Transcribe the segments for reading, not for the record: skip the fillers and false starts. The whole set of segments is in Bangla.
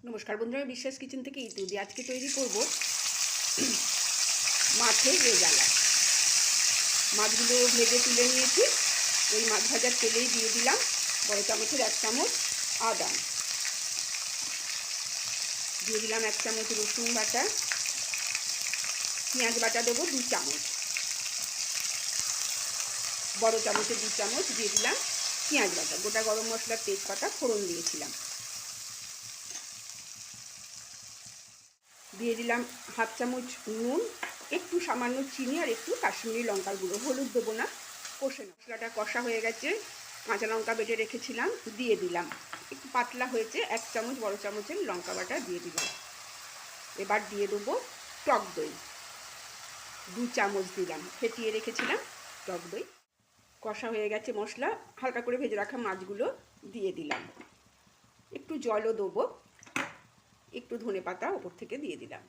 নমস্কার বন্ধুরা, আমি বিশ্বাস কিচেন থেকে ইতুদি আজকে তৈরি করব মাছের রেজালা। মাছগুলো ভেজে তুলে নিয়েছি। ওই মাছ ভাজার তেলেই দিয়ে দিলাম বড় চামচের 1 চামচ আদা, দিয়ে দিলাম 1 চামচ রসুন বাটা, পেঁয়াজ বাটা দেবো 2 চামচ, বড় চামচে 2 চামচ দিয়ে দিলাম পেঁয়াজ বাটা, গোটা গরম মশলার তেজপাতা ফোড়ন দিয়েছিলাম, দিয়ে দিলাম 1/2 চামচ নুন, একটু সামান্য চিনি আর একটু কাশ্মীরি লঙ্কার গুঁড়ো, হলুদ দেবো না। কষে মশলাটা কষা হয়ে গেছে, কাঁচা লঙ্কা বেটে রেখেছিলাম দিয়ে দিলাম, একটু পাতলা হয়েছে, 1 চামচ বড় চামচের লঙ্কা বাটা দিয়ে দিলাম। এবার দিয়ে দেবো টক দই, 2 চামচ দিলাম, ফেটিয়ে রেখেছিলাম টক দই। কষা হয়ে গেছে মশলা, হালকা করে ভেজে রাখা মাছগুলো দিয়ে দিলাম, একটু জলও দেবো, একটু ধনে পাতা ওপর থেকে দিয়ে দিলাম,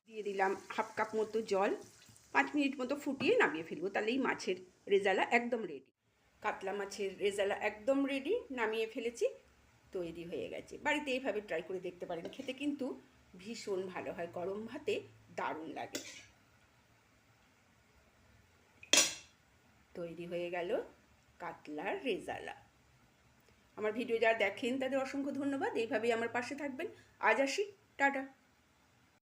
1/2 কাপ মতো জল, 5 মিনিট মতো ফুটিয়ে নামিয়ে ফেলবো, তাহলেই মাছের রেজালা একদম রেডি। কাতলা মাছের রেজালা একদম রেডি, নামিয়ে ফেলেছি, তৈরি হয়ে গেছে। বাড়িতে এইভাবে ট্রাই করে দেখতে পারেন, খেতে কিন্তু ভীষণ ভালো হয়, গরম ভাতে দারুণ লাগে। তৈরি হয়ে গেল কাতলার রেজালা। আমার ভিডিও যারা দেখেন তাদের অসংখ্য ধন্যবাদ, এইভাবেই আমার পাশে থাকবেন। আজ আসি, টাটা।